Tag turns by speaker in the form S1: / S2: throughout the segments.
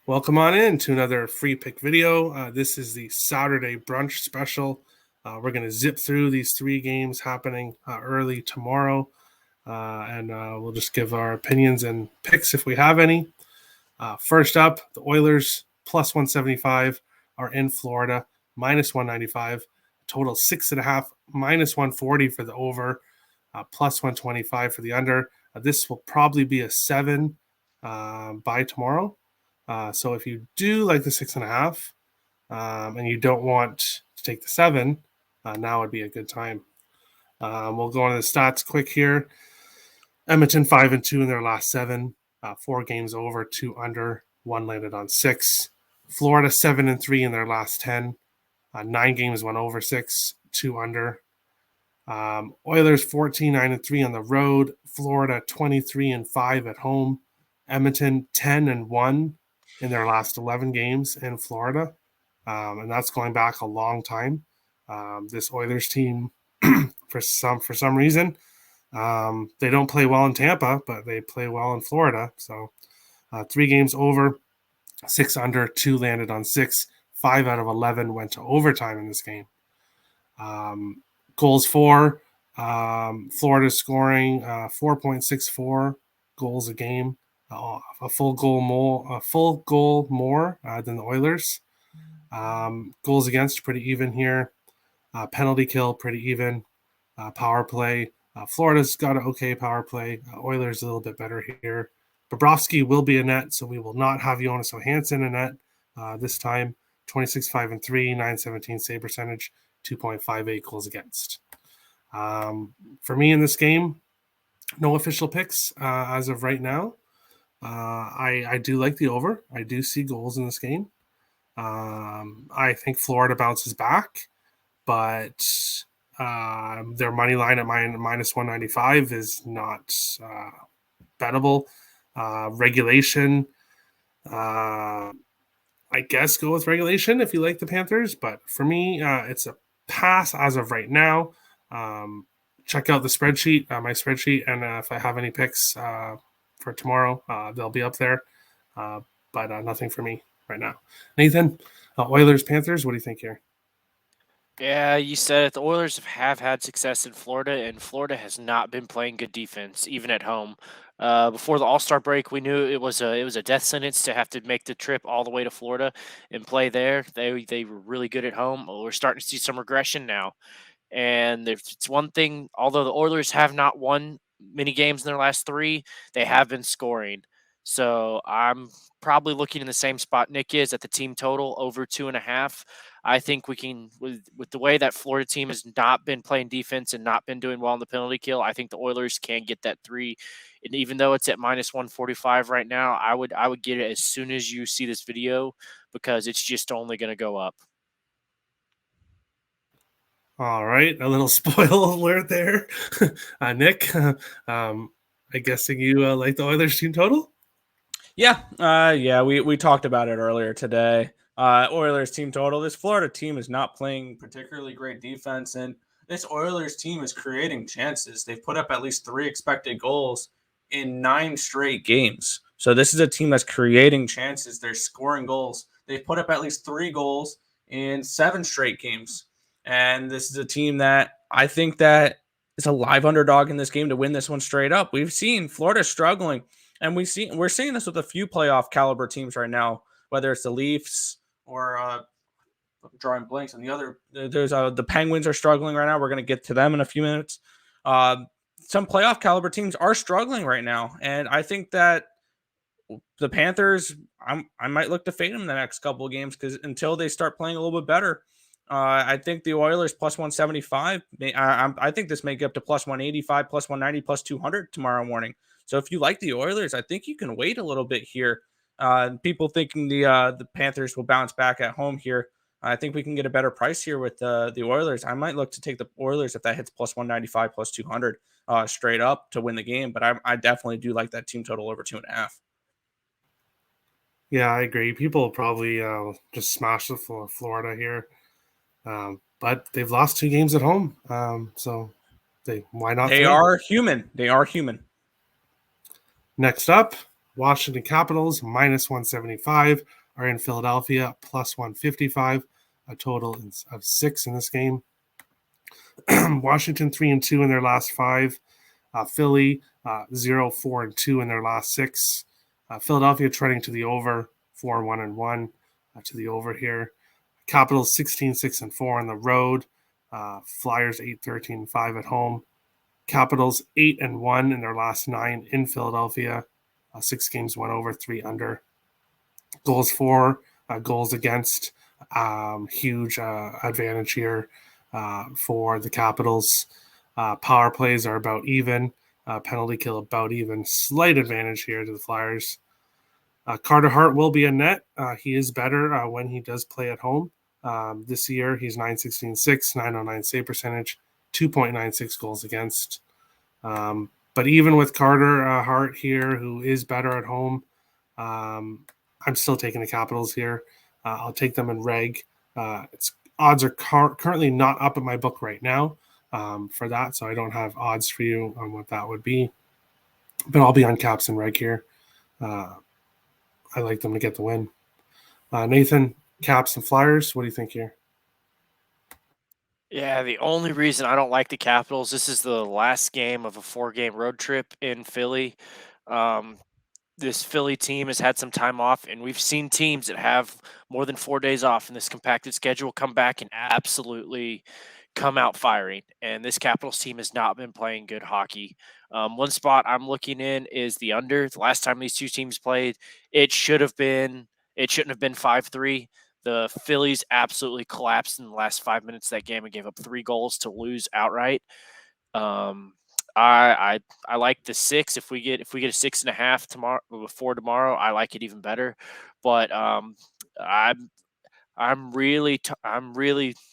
S1: Welcome on in to another free pick video. This is the Saturday brunch special. We're going to zip through these three games happening early tomorrow, and we'll just give our opinions and picks if we have any. First up, the Oilers plus 175 are in Florida, minus 195. Total 6.5, minus 140 for the over, plus 125 for the under. This will probably be a 7 by tomorrow. So if you do like the 6.5 and you don't want to take the 7, now would be a good time. We'll go on to the stats quick here. Edmonton 5-2 in their last 7, 4 games over, 2 under, 1 landed on 6. Florida 7-3 in their last 10, 9 games, 1 over 6, 2 under. Oilers 14-9-3 on the road. Florida 23-5 at home. Edmonton 10-1 in their last 11 games in Florida, and that's going back a long time. This Oilers team, for some reason, they don't play well in Tampa, but they play well in Florida. So 3 games over, 6 under, 2 landed on 6. 5 out of 11 went to overtime in this game. Goals for, Florida scoring 4.64 goals a game. A full goal more than the Oilers. Goals against pretty even here. Penalty kill pretty even. Power play. Florida's got an okay power play. Oilers a little bit better here. Bobrovsky will be a net, so we will not have Jonas Johansson in net this time. 26-5-3, 917 save percentage, 2.58 goals against. For me in this game, no official picks as of right now. I do like the over. I do see goals in this game. I think Florida bounces back, but their money line at minus 195 is not bettable. Regulation, I guess go with regulation if you like the Panthers, but for me, it's a pass as of right now. Check out the spreadsheet, my spreadsheet, and if I have any picks for tomorrow, they'll be up there, but nothing for me right now. Nathan, Oilers, Panthers, what do you think here?
S2: Yeah, you said it. The Oilers have had success in Florida, and Florida has not been playing good defense, even at home. Before the All-Star break, we knew it was a death sentence to have to make the trip all the way to Florida and play there. They were really good at home. We're starting to see some regression now, and it's one thing. Although the Oilers have not won many games in their last 3, they have been scoring. So I'm probably looking in the same spot Nick is at the team total over 2.5. I think we can, with the way that Florida team has not been playing defense and not been doing well in the penalty kill, I think the Oilers can get that 3. And even though it's at minus 145 right now, I would get it as soon as you see this video because it's just only going to go up.
S1: All right, a little spoil alert there. Nick, I'm guessing you like the Oilers team total?
S3: Yeah, we talked about it earlier today. Oilers team total. This Florida team is not playing particularly great defense, and this Oilers team is creating chances. They've put up at least 3 expected goals in 9 straight games. So this is a team that's creating chances. They're scoring goals. They've put up at least 3 goals in 7 straight games. And this is a team that I think that is a live underdog in this game to win this one straight up. We've seen Florida struggling. And we're seeing this with a few playoff caliber teams right now, whether it's the Leafs or I'm drawing blanks on the other. There's the Penguins are struggling right now. We're going to get to them in a few minutes. Some playoff caliber teams are struggling right now, and I think that the Panthers, I might look to fade them the next couple of games because until they start playing a little bit better. I think the Oilers plus 175. I think this may get up to plus 185, plus 190, plus 200 tomorrow morning. So if you like the Oilers, I think you can wait a little bit here. People thinking the Panthers will bounce back at home here. I think we can get a better price here with the Oilers. I might look to take the Oilers if that hits plus 195, plus 200 straight up to win the game. But I definitely do like that team total over 2.5.
S1: Yeah, I agree. People probably just smash the Florida here, but they've lost 2 games at home, so why not?
S3: They are human. They are human.
S1: Next up, Washington Capitals -175 are in Philadelphia +155, a total of 6 in this game. Washington 3-2 in their last 5. Philly 0-4-2 in their last 6. Philadelphia trending to the over 4-1-1 to the over here. Capitals 16-6-4 on the road. Flyers 8-13-5 at home. Capitals 8-1 in their last 9 in Philadelphia. 6 games, 1 over, 3 under. Goals for, goals against. Huge advantage here for the Capitals. Power plays are about even. Penalty kill about even. Slight advantage here to the Flyers. Carter Hart will be a net. He is better when he does play at home. This year, he's 916-6, 909 save percentage, 2.96 goals against. But even with Carter Hart here, who is better at home, I'm still taking the Capitals here. I'll take them in reg. Odds are currently not up at my book right now for that, so I don't have odds for you on what that would be. But I'll be on Caps and reg here. I like them to get the win. Nathan, Caps and Flyers, what do you think here?
S2: Yeah, the only reason I don't like the Capitals, this is the last game of a 4-game road trip in Philly. This Philly team has had some time off, and we've seen teams that have more than 4 days off in this compacted schedule come back and absolutely come out firing. And this Capitals team has not been playing good hockey. One spot I'm looking in is the under. The last time these two teams played, it shouldn't have been 5-3. The Phillies absolutely collapsed in the last 5 minutes of that game and gave up 3 goals to lose outright. I like the 6. If we get a 6.5 tomorrow, before tomorrow, I like it even better. But I'm really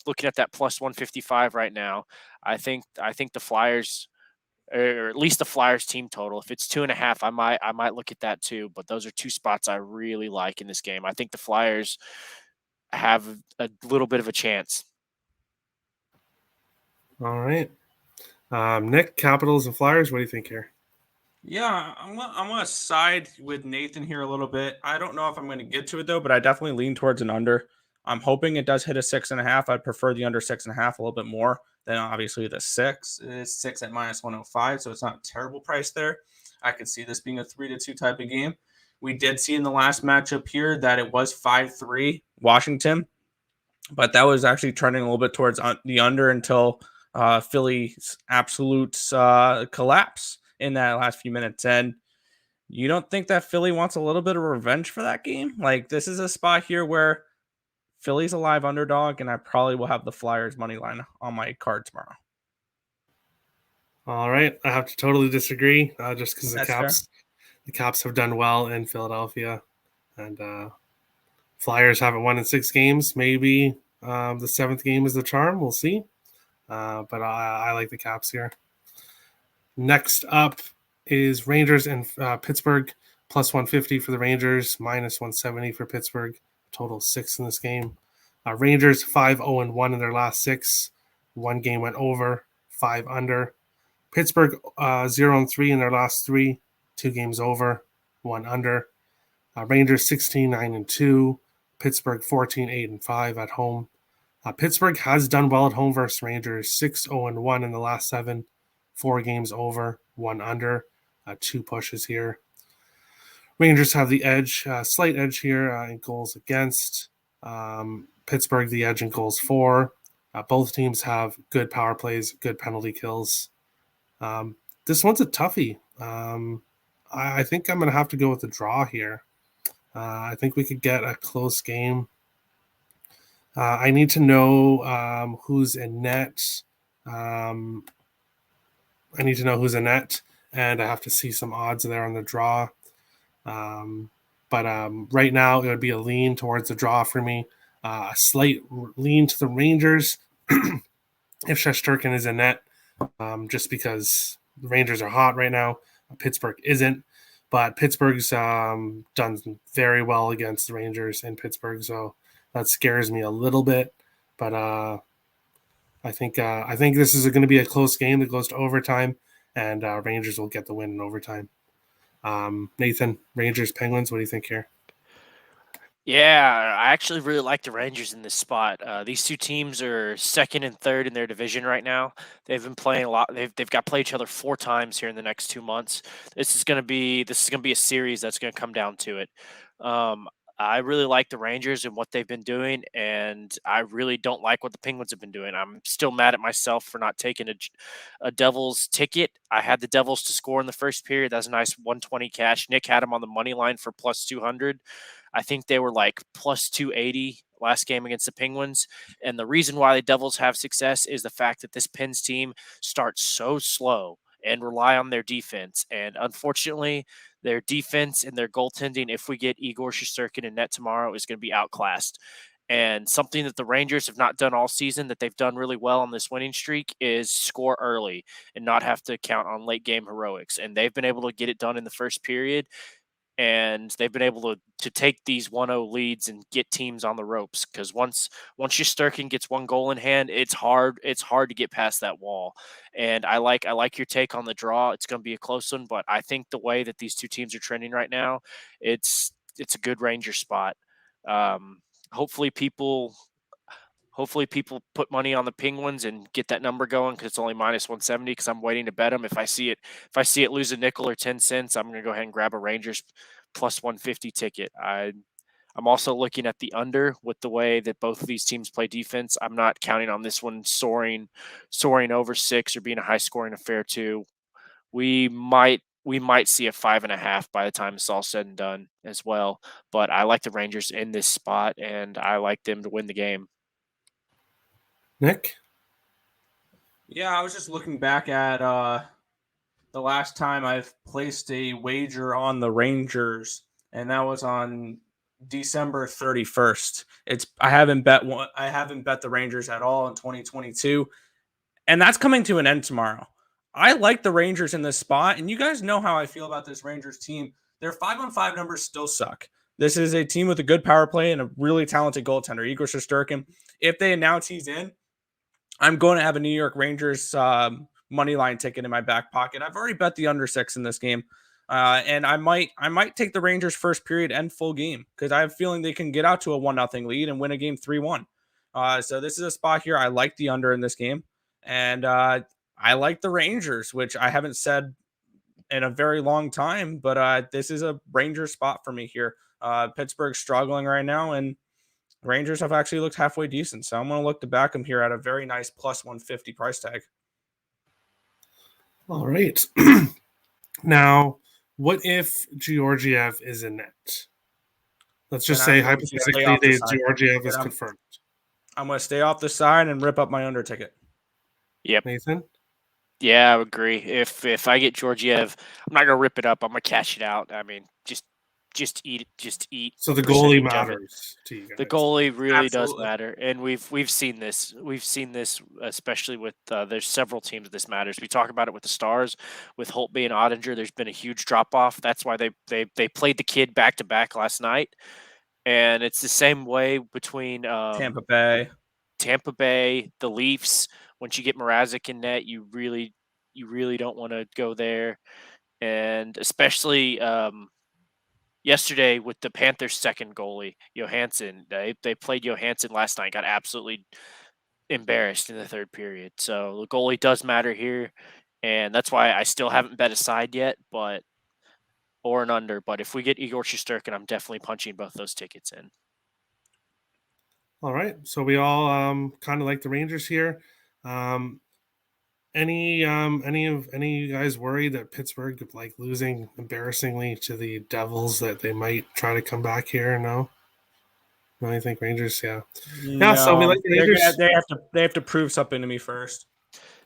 S2: looking at that plus 155 right now. I think the Flyers, or at least the Flyers team total. If it's 2.5, I might look at that too. But those are 2 spots I really like in this game. I think the Flyers have a little bit of a chance.
S1: All right. Nick, Capitals and Flyers, what do you think here?
S3: Yeah, I'm going to side with Nathan here a little bit. I don't know if I'm going to get to it, though, but I definitely lean towards an under. I'm hoping it does hit a 6.5. I'd prefer the under 6.5 a little bit more than obviously the 6. It is 6 at -105, so it's not a terrible price there. I could see this being a 3-2 type of game. We did see in the last matchup here that it was 5-3 Washington, but that was actually trending a little bit towards the under until Philly's absolute collapse in that last few minutes. And you don't think that Philly wants a little bit of revenge for that game? Like, this is a spot here where Philly's a live underdog, and I probably will have the Flyers money line on my card tomorrow.
S1: All right. I have to totally disagree just because the Caps have done well in Philadelphia. And Flyers haven't won in 6 games. Maybe the 7th game is the charm. We'll see. But I like the Caps here. Next up is Rangers and Pittsburgh, plus 150 for the Rangers, minus 170 for Pittsburgh. Total 6 in this game. Rangers 5-0-1 in their last 6. 1 game went over, 5 under. Pittsburgh 0-3 in their last 3. 2 games over, 1 under. Rangers 16-9-2. Pittsburgh 14-8-5 at home. Pittsburgh has done well at home versus Rangers, 6-0-1 in the last 7. 4 games over, 1 under, 2 pushes here. Rangers have the edge, slight edge here in goals against. Pittsburgh the edge in goals for. Both teams have good power plays, good penalty kills. This one's a toughie. I think I'm going to have to go with the draw here. I think we could get a close game. I need to know who's in net. I need to know who's in net, and I have to see some odds there on the draw. But right now, it would be a lean towards the draw for me. A slight lean to the Rangers if Shesterkin is in net, just because the Rangers are hot right now. Pittsburgh isn't. But Pittsburgh's done very well against the Rangers in Pittsburgh, so that scares me a little bit. But I think this is going to be a close game that goes to overtime, and Rangers will get the win in overtime. Nathan, Rangers, Penguins. What do you think here?
S2: Yeah, I actually really like the Rangers in this spot. These two teams are second and third in their division right now. They've been playing a lot. They've got to play each other 4 times here in the next 2 months. This is gonna be a series that's gonna come down to it. Um, I really like the Rangers and what they've been doing, and I really don't like what the Penguins have been doing. I'm still mad at myself for not taking a Devils ticket. I had the Devils to score in the first period. That's a nice 120 cash. Nick had them on the money line for plus 200. I think they were like plus 280 last game against the Penguins. And the reason why the Devils have success is the fact that this Pens team starts so slow and rely on their defense. And unfortunately, their defense and their goaltending, if we get Igor Shesterkin in net tomorrow, is going to be outclassed. And something that the Rangers have not done all season that they've done really well on this winning streak is score early and not have to count on late game heroics. And they've been able to get it done in the first period, and they've been able to take these 1-0 leads and get teams on the ropes, because once Shesterkin gets one goal in hand, it's hard to get past that wall. And I like your take on the draw. It's going to be a close one, but I think the way that these two teams are trending right now, it's a good Ranger spot. Um, hopefully people put money on the Penguins and get that number going, because it's only minus 170, because I'm waiting to bet them. If I see it lose a nickel or 10 cents, I'm going to go ahead and grab a Rangers plus 150 ticket. I'm also looking at the under with the way that both of these teams play defense. I'm not counting on this one soaring over 6 or being a high scoring affair too. We might see a 5.5 by the time it's all said and done as well. But I like the Rangers in this spot, and I like them to win the game.
S1: Nick?
S3: Yeah, I was just looking back at the last time I've placed a wager on the Rangers, and that was on December 31st. I haven't bet the Rangers at all in 2022, and that's coming to an end tomorrow. I like the Rangers in this spot, and you guys know how I feel about this Rangers team. Their 5-on-5 numbers still suck. This is a team with a good power play and a really talented goaltender, Igor Shesterkin. If they announce he's in, I'm going to have a New York Rangers money line ticket in my back pocket. I've already bet the under 6 in this game, and I might take the Rangers first period and full game, because I have a feeling they can get out to a 1-0 lead and win a game 3-1. So this is a spot here. I like the under in this game, and I like the Rangers, which I haven't said in a very long time, but this is a Rangers spot for me here. Pittsburgh's struggling right now, and Rangers have actually looked halfway decent, so I'm going to look to back them here at a very nice plus 150 price tag.
S1: All right. Now, what if Georgiev is in net? Let's just say hypothetically Georgiev is confirmed.
S3: I'm going to stay off the side and rip up my under ticket.
S2: Yep.
S1: Nathan?
S2: Yeah, I agree. If I get Georgiev, I'm not going to rip it up. I'm going to cash it out. I mean, just eat it. Just eat.
S1: So the goalie matters to you guys.
S2: The goalie really does matter, and we've seen this. We've seen this especially with there's several teams this matters. We talk about it with the Stars, with Holtby and Ottinger. There's been a huge drop off. That's why they played the kid back to back last night, and it's the same way between
S3: Tampa Bay,
S2: the Leafs. Once you get Mrazek in net, you really don't want to go there, and especially. Yesterday with the Panthers' second goalie, Johansson, they played Johansson last night, got absolutely embarrassed in the third period. So the goalie does matter here, and that's why I still haven't bet a side yet, or an under. But if we get Igor Shesterkin, I'm definitely punching both those tickets in.
S1: All right, so we all kind of like the Rangers here. Any of you guys worried that Pittsburgh like losing embarrassingly to the Devils, that they might try to come back here? No, I think Rangers. Yeah. So we like the Rangers.
S3: They have to prove something to me first.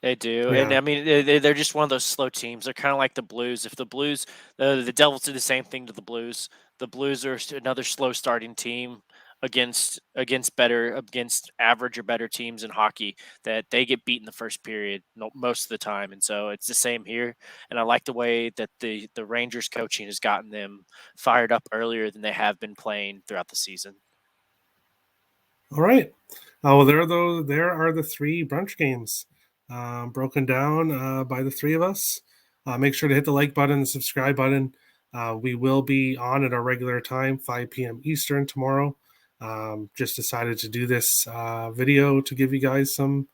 S2: They do, and I mean they're just one of those slow teams. They're kind of like the Blues. If the Blues, the Devils do the same thing to the Blues. The Blues are another slow starting team against average or better teams in hockey, that they get beat in the first period most of the time. And so it's the same here. And I like the way that the Rangers coaching has gotten them fired up earlier than they have been playing throughout the season.
S1: All right. Well, there are the 3 brunch games broken down by the 3 of us. Make sure to hit the like button, the subscribe button. We will be on at our regular time, 5 p.m. Eastern tomorrow. Just decided to do this video to give you guys some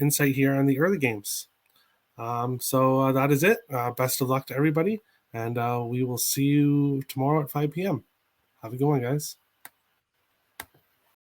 S1: insight here on the early games. So that is it. Best of luck to everybody, and we will see you tomorrow at 5 p.m. Have a good one, guys.